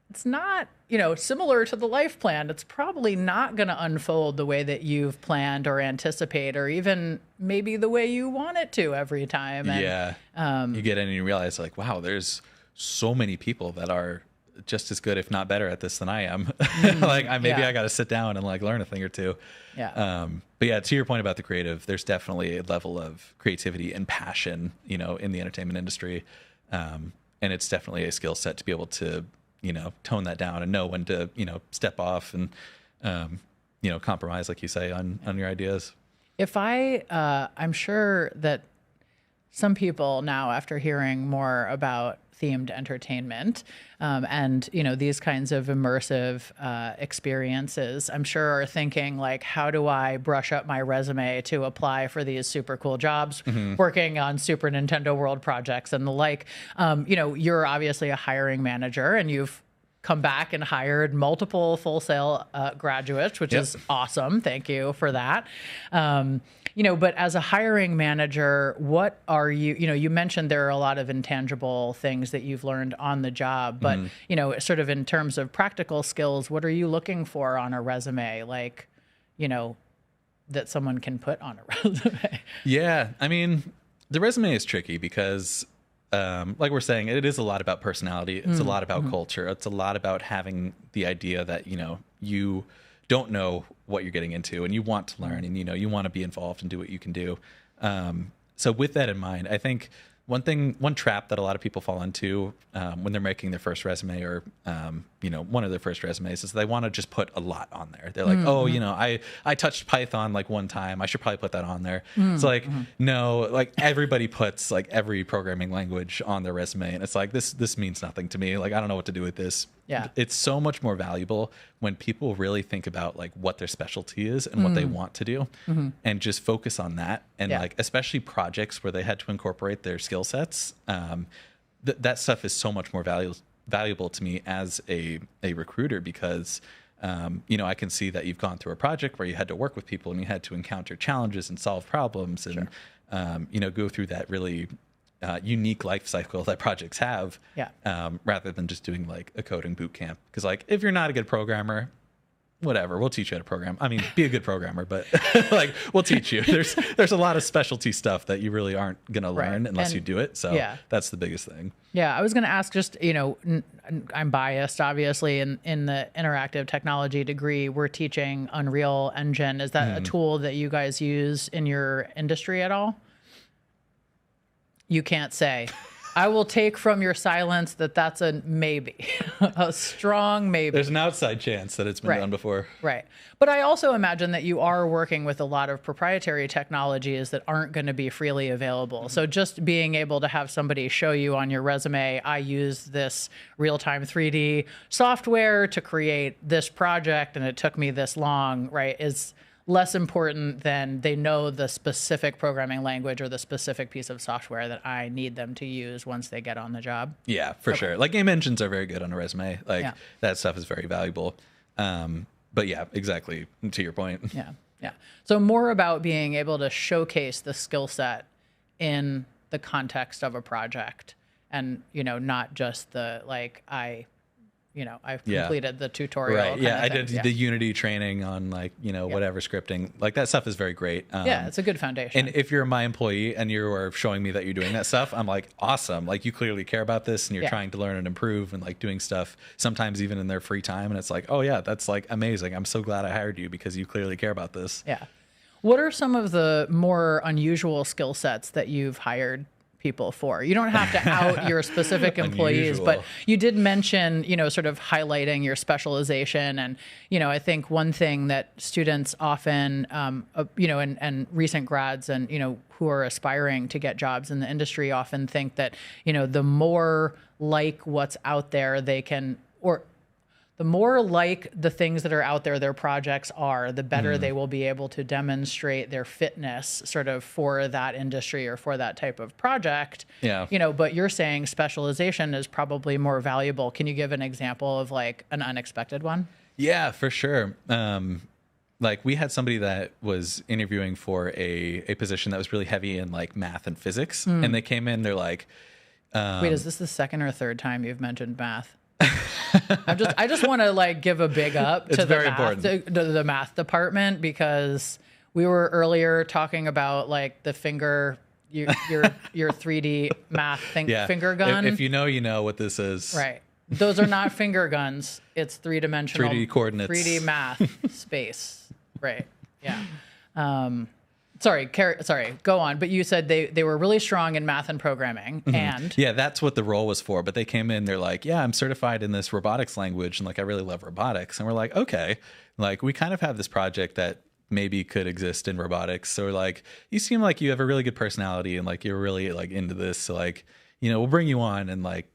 it's not, similar to the life plan. It's probably not going to unfold the way that you've planned or anticipate, or even maybe the way you want it to every time. And, yeah. You get in and you realize like, wow, there's so many people that are just as good, if not better at this than I am. I got to sit down and like learn a thing or two. Yeah. But yeah, to your point about the creative, there's definitely a level of creativity and passion, in the entertainment industry. And it's definitely a skill set to be able to, tone that down and know when to, step off and, compromise, like you say, on your ideas. I'm sure that some people now, after hearing more about themed entertainment, and these kinds of immersive experiences, I'm sure are thinking like, how do I brush up my resume to apply for these super cool jobs, working on Super Nintendo World projects and the like? You're obviously a hiring manager, and you've come back and hired multiple Full Sail graduates, which is awesome. Thank you for that. But as a hiring manager, what are you mentioned there are a lot of intangible things that you've learned on the job, but, sort of in terms of practical skills, what are you looking for on a resume? Like, that someone can put on a resume? Yeah. I mean, the resume is tricky because, like we're saying, it is a lot about personality. It's a lot about culture. It's a lot about having the idea that, you don't know what you're getting into and you want to learn and, you want to be involved and do what you can do. So with that in mind, I think one trap that a lot of people fall into when they're making their first resume or, one of their first resumes is they want to just put a lot on there. They're like, I touched Python like one time. I should probably put that on there. It's like, no, like everybody puts like every programming language on their resume. And it's like, this means nothing to me. Like, I don't know what to do with this. Yeah. It's so much more valuable when people really think about like what their specialty is and what they want to do and just focus on that. And like, especially projects where they had to incorporate their skill sets. That stuff is so much more valuable to me as a recruiter because, I can see that you've gone through a project where you had to work with people and you had to encounter challenges and solve problems and, go through that really unique life cycle that projects have, rather than just doing like a coding boot camp. Because like, if you're not a good programmer, whatever, we'll teach you how to program. I mean, be a good programmer, but like, we'll teach you. There's a lot of specialty stuff that you really aren't going to learn unless you do it. So that's the biggest thing. Yeah. I was going to ask just, I'm biased, obviously, in the interactive technology degree, we're teaching Unreal Engine. Is that a tool that you guys use in your industry at all? You can't say. I will take from your silence that that's a maybe, a strong maybe. There's an outside chance that it's been done before. Right. But I also imagine that you are working with a lot of proprietary technologies that aren't going to be freely available. So just being able to have somebody show you on your resume, I use this real-time 3D software to create this project and it took me this long, right, is less important than they know the specific programming language or the specific piece of software that I need them to use once they get on the job. Yeah, for sure. Like game engines are very good on a resume. Like that stuff is very valuable. But yeah, exactly to your point. Yeah. So more about being able to showcase the skill set in the context of a project and, not just the like I've completed the tutorial. Right. Yeah. I did the Unity training on like, whatever scripting. Like that stuff is very great. It's a good foundation. And if you're my employee and you are showing me that you're doing that stuff, I'm like, awesome. Like you clearly care about this and you're trying to learn and improve and like doing stuff sometimes even in their free time. And it's like, oh yeah, that's like amazing. I'm so glad I hired you because you clearly care about this. Yeah. What are some of the more unusual skill sets that you've hired people for? You don't have to out your specific employees, but you did mention, sort of highlighting your specialization. And, I think one thing that students often, and recent grads and, who are aspiring to get jobs in the industry often think that, the more like what's out there they can, or the more like the things that are out there, their projects are, the better they will be able to demonstrate their fitness sort of for that industry or for that type of project. Yeah. But you're saying specialization is probably more valuable. Can you give an example of like an unexpected one? Yeah, for sure. Like we had somebody that was interviewing for a position that was really heavy in like math and physics. And they came in, they're like, wait, is this the second or third time you've mentioned math? I just want to like give a big up to the math department because we were earlier talking about like the finger, your 3D math finger gun. If you know what this is. Right. Those are not finger guns. It's three-dimensional 3D coordinates. 3D math space. Right. Yeah. Sorry, go on. But you said they were really strong in math and programming. And yeah, that's what the role was for. But they came in, they're like, yeah, I'm certified in this robotics language. And like, I really love robotics. And we're like, okay, like we kind of have this project that maybe could exist in robotics. So we're like, you seem like you have a really good personality and like, you're really like into this. So like, we'll bring you on and like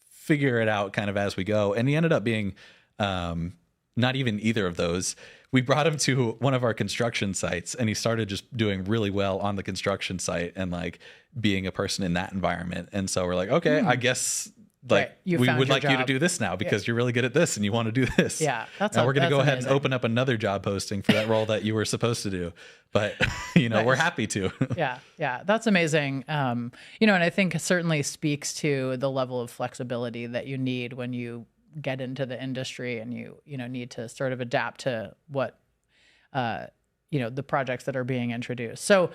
figure it out kind of as we go. And he ended up being not even either of those. We brought him to one of our construction sites and he started just doing really well on the construction site and like being a person in that environment. And so we're like, okay, I guess Right. You we found would your like you to job. do this now because you're really good at this and you want to do this. Yeah, now we're going to go ahead amazing. and open up another job posting for that role that you were supposed to do. But, you know, Nice. we're happy to. Yeah, that's amazing. You know, and I think it certainly speaks to the level of flexibility that you need when you get into the industry and you know, need to sort of adapt to what, you know, the projects that are being introduced. So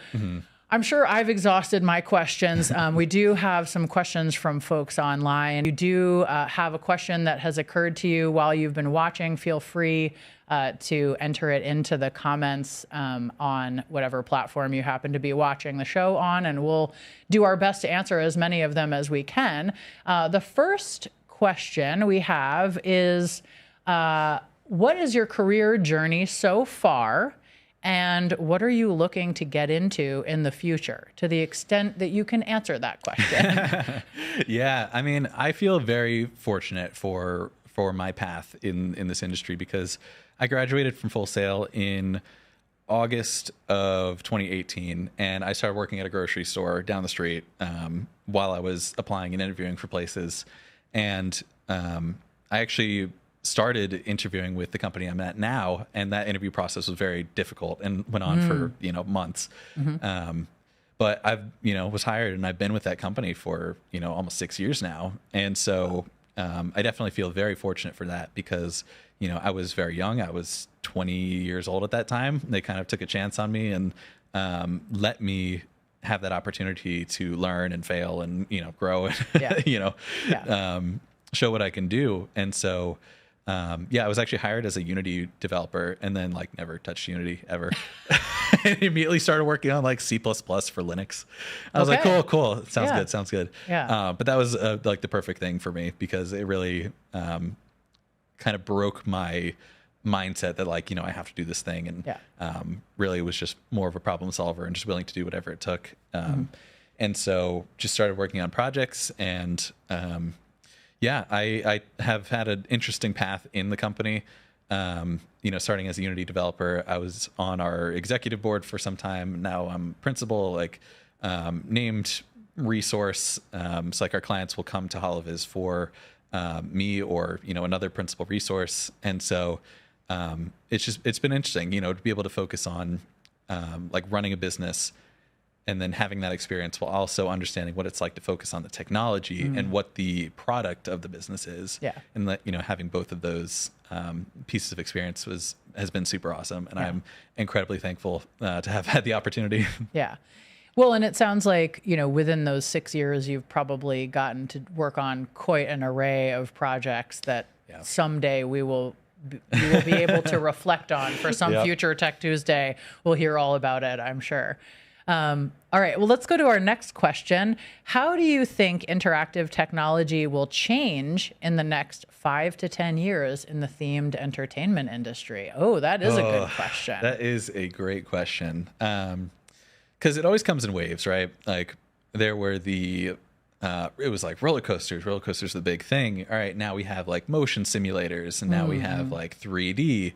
I'm sure I've exhausted my questions. We do have some questions from folks online. You do have a question that has occurred to you while you've been watching. Feel free to enter it into the comments on whatever platform you happen to be watching the show on, and we'll do our best to answer as many of them as we can. The first question we have is, what is your career journey so far? And what are you looking to get into in the future, to the extent that you can answer that question? Yeah, I mean, I feel very fortunate for my path in this industry because I graduated from Full Sail in August of 2018, and I started working at a grocery store down the street while I was applying and interviewing for places. And I actually started interviewing with the company I'm at now, and that interview process was very difficult and went on for, you know, months. But I've, you know, was hired and I've been with that company for, you know, almost 6 years now. And so I definitely feel very fortunate for that because, you know, I was very young. I was 20 years old at that time. They kind of took a chance on me and let me have that opportunity to learn and fail and, you know, grow and, you know, show what I can do. And so, I was actually hired as a Unity developer and then like never touched Unity ever. And immediately started working on like C++ for Linux. I was like, cool. Sounds good. Yeah. But that was like the perfect thing for me because it really kind of broke my mindset that like, you know, I have to do this thing. And really was just more of a problem solver and just willing to do whatever it took. And so just started working on projects and, I have had an interesting path in the company. You know, starting as a Unity developer, I was on our executive board for some time. Now I'm principal, like named resource. So like our clients will come to Holovis for me or, you know, another principal resource. And so it's been interesting, you know, to be able to focus on like running a business and then having that experience while also understanding what it's like to focus on the technology and what the product of the business is. Yeah. And that, you know, having both of those pieces of experience has been super awesome. And I'm incredibly thankful to have had the opportunity. Yeah. Well, and it sounds like, you know, within those 6 years, you've probably gotten to work on quite an array of projects that someday we will be able to reflect on for some future Tech Tuesday. We'll hear all about it, I'm sure. All right, well, let's go to our next question. How do you think interactive technology will change in the next 5 to 10 years in the themed entertainment industry? Oh, that is a good question. That is a great question. Because it always comes in waves, right? Like there were it was like roller coasters. Roller coasters are the big thing. All right, now we have like motion simulators, and now we have like 3D.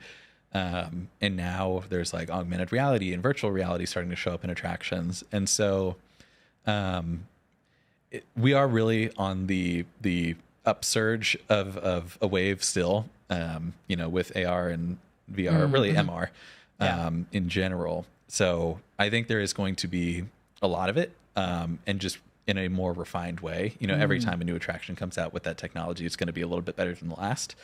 And now there's like augmented reality and virtual reality starting to show up in attractions. And so we are really on the upsurge of a wave still, you know, with AR and VR, really MR in general. So I think there is going to be a lot of it and just in a more refined way. You know, every time a new attraction comes out with that technology, it's going to be a little bit better than the last.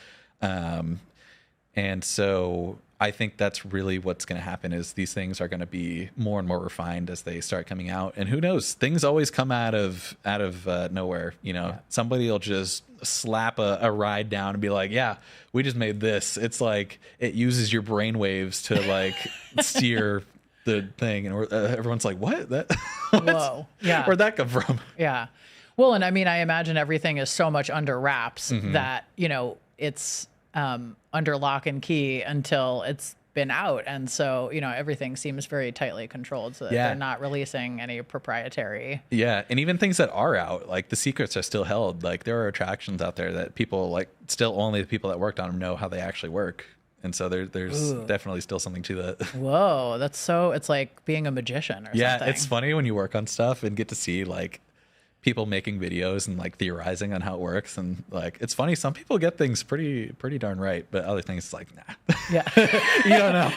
And so I think that's really what's going to happen is these things are going to be more and more refined as they start coming out. And who knows, things always come out of nowhere. You know, somebody will just slap a ride down and be like, yeah, we just made this. It's like it uses your brain waves to like steer the thing. And everyone's like, what? Whoa. Yeah. Where'd that come from? Yeah. Well, and I mean, I imagine everything is so much under wraps that, you know, it's under lock and key until it's been out. And so, you know, everything seems very tightly controlled so that they're not releasing any proprietary. Yeah. And even things that are out, like the secrets are still held. Like there are attractions out there that people like still only the people that worked on them know how they actually work. And so there's definitely still something to that. Whoa. That's so, it's like being a magician or something. Yeah. It's funny when you work on stuff and get to see like people making videos and like theorizing on how it works. And like, it's funny. Some people get things pretty darn right, but other things it's like, nah, Yeah. you don't know.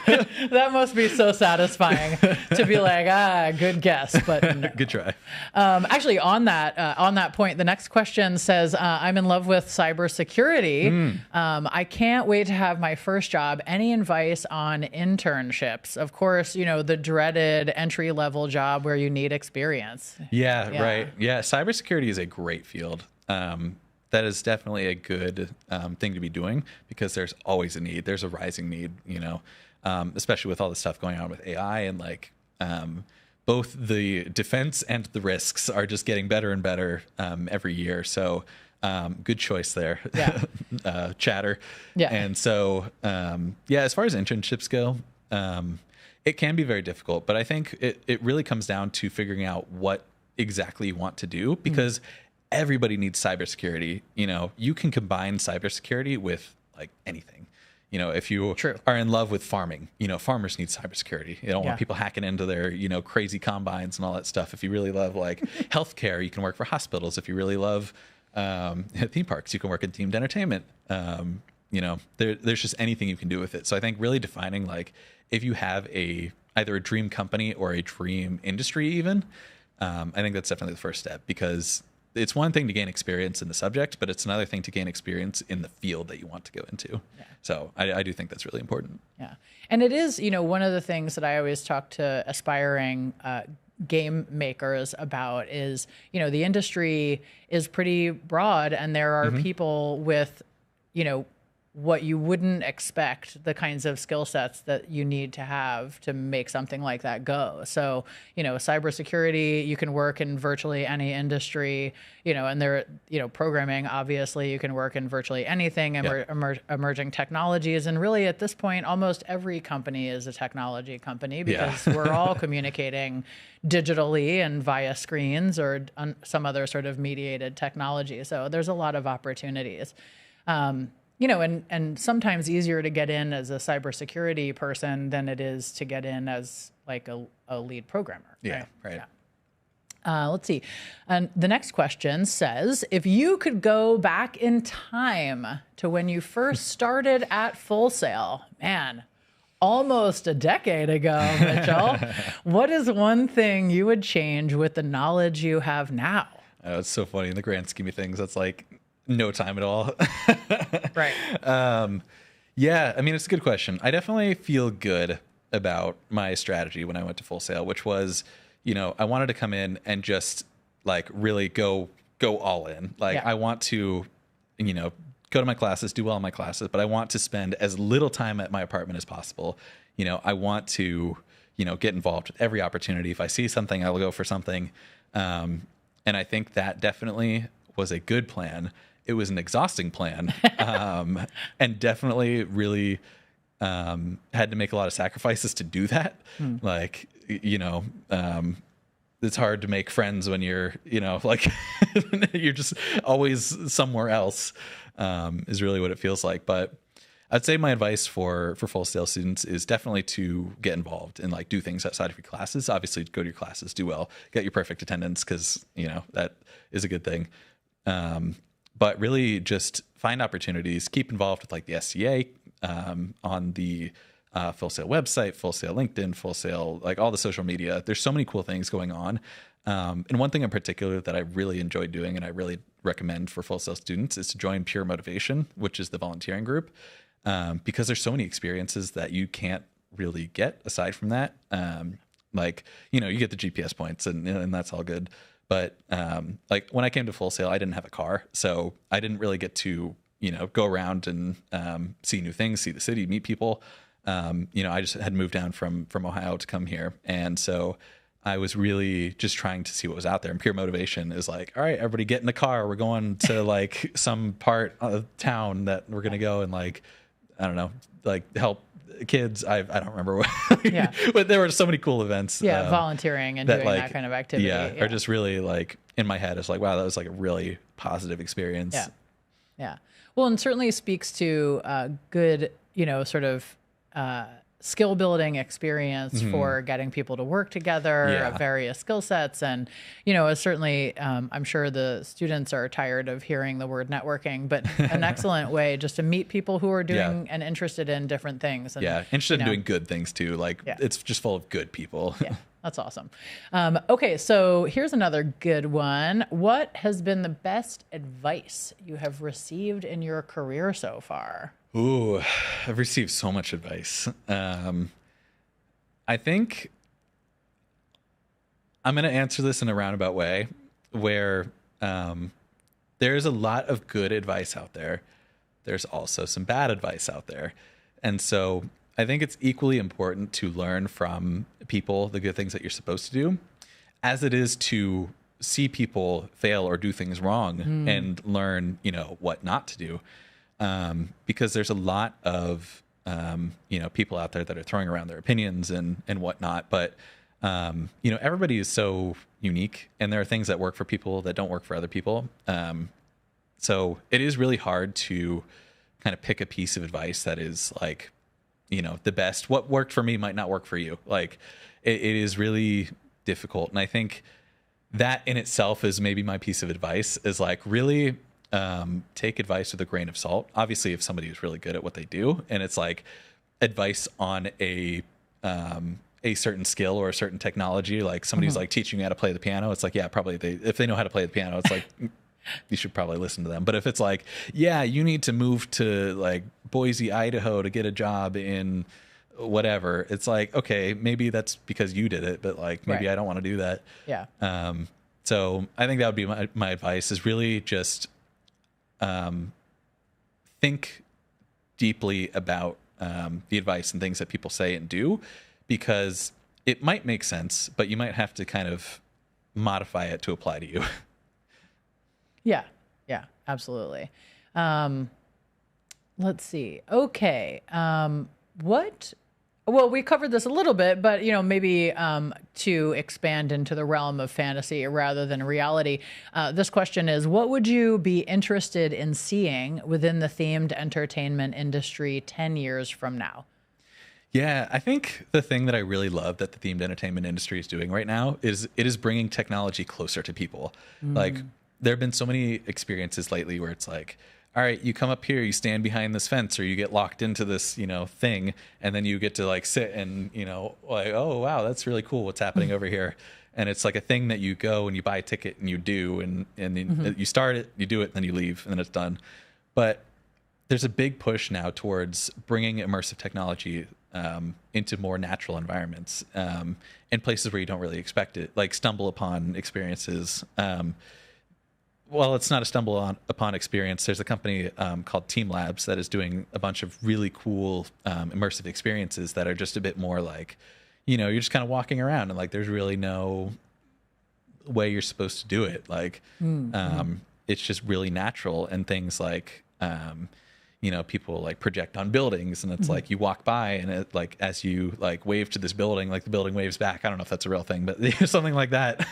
That must be so satisfying to be like, good guess, but no. Good try. Actually, on that point, the next question says, I'm in love with cybersecurity. I can't wait to have my first job. Any advice on internships? Of course, the dreaded entry-level job where you need experience. Yeah, right. Yeah, cybersecurity is a great field. That is definitely a good thing to be doing because there's always a need. There's a rising need, especially with all the stuff going on with AI and like both the defense and the risks are just getting better and better every year. So good choice there, chatter. Yeah. And so, as far as internships go, it can be very difficult, but I think it really comes down to figuring out what exactly you want to do because everybody needs cybersecurity. You can combine cybersecurity with like anything. If you are in love with farming, farmers need cybersecurity. You don't want people hacking into their, crazy combines and all that stuff. If you really love like healthcare, you can work for hospitals. If you really love theme parks, you can work in themed entertainment. There's just anything you can do with it. So I think really defining like if you have either a dream company or a dream industry even, I think that's definitely the first step because it's one thing to gain experience in the subject, but it's another thing to gain experience in the field that you want to go into. Yeah. So I do think that's really important. Yeah. And it is, one of the things that I always talk to aspiring game makers about is, the industry is pretty broad and there are people with, what you wouldn't expect, the kinds of skill sets that you need to have to make something like that go. So, cybersecurity, you can work in virtually any industry, and there, programming, obviously, you can work in virtually anything, emerging technologies. And really at this point, almost every company is a technology company because we're all communicating digitally and via screens or some other sort of mediated technology. So there's a lot of opportunities. And sometimes easier to get in as a cybersecurity person than it is to get in as like a lead programmer. Yeah, right. Let's see. And the next question says, if you could go back in time to when you first started at Full Sail, man, almost a decade ago, Mitchell, what is one thing you would change with the knowledge you have now? Oh, it's so funny. In the grand scheme of things, that's like no time at all. Right. I mean, it's a good question. I definitely feel good about my strategy when I went to Full Sail, which was, I wanted to come in and just like really go all in. Like I want to, go to my classes, do well in my classes, but I want to spend as little time at my apartment as possible. I want to, get involved with every opportunity. If I see something, I will go for something. And I think that definitely was a good plan. It was an exhausting plan, and definitely really had to make a lot of sacrifices to do that. Like, it's hard to make friends when you're, like you're just always somewhere else, is really what it feels like. But I'd say my advice for Full Sail students is definitely to get involved and like do things outside of your classes. Obviously, go to your classes, do well, get your perfect attendance because, that is a good thing. But really just find opportunities, keep involved with like the SCA on the Full Sail website, Full Sail LinkedIn, Full Sail, like all the social media. There's so many cool things going on. And one thing in particular that I really enjoy doing and I really recommend for Full Sail students is to join Pure Motivation, which is the volunteering group, because there's so many experiences that you can't really get aside from that. You get the GPS points and that's all good. But like when I came to Full Sail, I didn't have a car, so I didn't really get to go around and see new things, see the city, meet people. I just had moved down from Ohio to come here, and so I was really just trying to see what was out there. And Pure Motivation is like, all right, everybody get in the car. We're going to like some part of town that we're gonna go and like, I don't know, like help kids. I don't remember what, but there were so many cool events. Volunteering and doing that kind of activity. Are just really like in my head. It's like, wow, that was like a really positive experience. Yeah. Well, and certainly speaks to good, sort of skill building experience for getting people to work together of various skill sets. And, certainly, I'm sure the students are tired of hearing the word networking, but an excellent way just to meet people who are doing and interested in different things. And, interested in doing good things too. Like it's just full of good people. Yeah. That's awesome. Okay, so here's another good one. What has been the best advice you have received in your career so far? Ooh, I've received so much advice. I think I'm going to answer this in a roundabout way where there's a lot of good advice out there. There's also some bad advice out there. And so I think it's equally important to learn from people the good things that you're supposed to do as it is to see people fail or do things wrong and learn, what not to do. Because there's a lot of, people out there that are throwing around their opinions and whatnot. But, everybody is so unique and there are things that work for people that don't work for other people. So it is really hard to kind of pick a piece of advice that is like, the best. What worked for me might not work for you. Like it is really difficult. And I think that in itself is maybe my piece of advice is like really take advice with a grain of salt. Obviously, if somebody is really good at what they do and it's like advice on a certain skill or a certain technology, like somebody's like teaching you how to play the piano, it's like, yeah, probably if they know how to play the piano, it's like, you should probably listen to them. But if it's like, yeah, you need to move to like Boise, Idaho to get a job in whatever, it's like, okay, maybe that's because you did it, but like maybe I don't want to do that. Yeah. So I think that would be my advice is really just think deeply about the advice and things that people say and do, because it might make sense, but you might have to kind of modify it to apply to you. Yeah, absolutely. Let's see. Okay. Well, we covered this a little bit, but, maybe to expand into the realm of fantasy rather than reality, this question is, what would you be interested in seeing within the themed entertainment industry 10 years from now? Yeah, I think the thing that I really love that the themed entertainment industry is doing right now is it is bringing technology closer to people. Like, there have been so many experiences lately where it's like, all right, you come up here, you stand behind this fence, or you get locked into this, thing, and then you get to like sit and, like, oh, wow, that's really cool. What's happening over here? And it's like a thing that you go and you buy a ticket and you do, and then you start it, you do it, and then you leave, and then it's done. But there's a big push now towards bringing immersive technology into more natural environments and places where you don't really expect it, like stumble upon experiences. Well, it's not a stumble upon experience. There's a company called Team Labs that is doing a bunch of really cool immersive experiences that are just a bit more like, you're just kind of walking around and like there's really no way you're supposed to do it. Like it's just really natural, and things like people like project on buildings, and it's like you walk by and it like as you like wave to this building, like the building waves back. I don't know if that's a real thing, but something like that.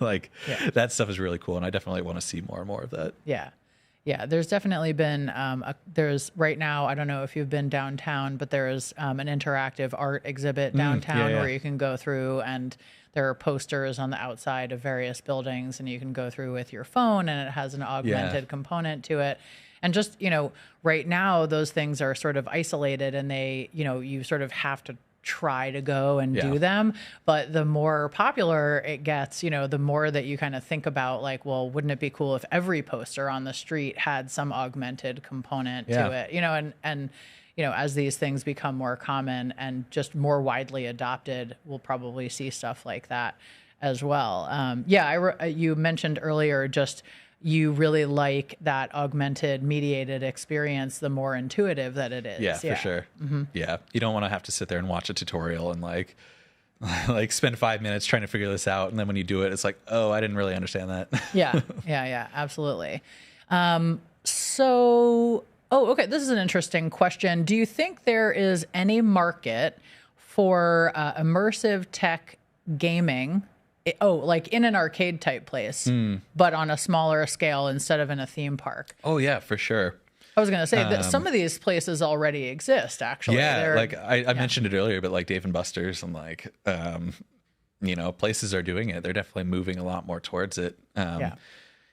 Like that stuff is really cool, and I definitely want to see more and more of that. Yeah, there's definitely been there's right now, I don't know if you've been downtown, but there's an interactive art exhibit downtown where you can go through, and there are posters on the outside of various buildings, and you can go through with your phone, and it has an augmented component to it. And just, right now, those things are sort of isolated, and they, you sort of have to try to go and do them. But the more popular it gets, the more that you kind of think about like, well, wouldn't it be cool if every poster on the street had some augmented component to it, and as these things become more common and just more widely adopted, we'll probably see stuff like that as well. You mentioned earlier just you really like that augmented mediated experience, the more intuitive that it is. Yeah, for sure. Yeah. You don't want to have to sit there and watch a tutorial and like spend 5 minutes trying to figure this out. And then when you do it, it's like, oh, I didn't really understand that. Yeah, absolutely. Okay. This is an interesting question. Do you think there is any market for immersive tech gaming? Like in an arcade type place, but on a smaller scale instead of in a theme park? Oh yeah, for sure. I was going to say that some of these places already exist, actually. Yeah, like I mentioned it earlier, but like Dave and Buster's and like, places are doing it. They're definitely moving a lot more towards it.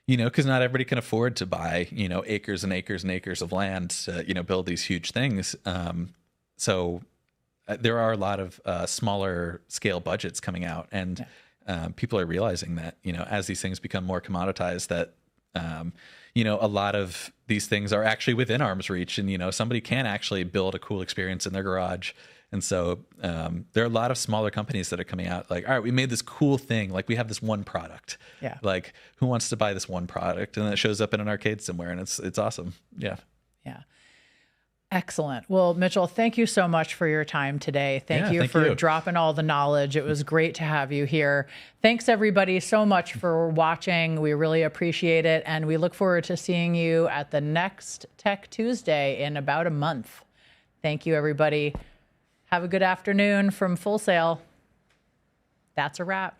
Because not everybody can afford to buy, acres and acres and acres of land to, build these huge things. So there are a lot of smaller scale budgets coming out, and people are realizing that, as these things become more commoditized, that, a lot of these things are actually within arm's reach, and, somebody can actually build a cool experience in their garage. And so there are a lot of smaller companies that are coming out like, all right, we made this cool thing. Like we have this one product. Yeah. Like who wants to buy this one product? And then it shows up in an arcade somewhere, and it's awesome. Yeah. Yeah. Excellent. Well, Mitchell, thank you so much for your time today. Thank you for dropping all the knowledge. It was great to have you here. Thanks, everybody, so much for watching. We really appreciate it. And we look forward to seeing you at the next Tech Tuesday in about a month. Thank you, everybody. Have a good afternoon from Full Sail. That's a wrap.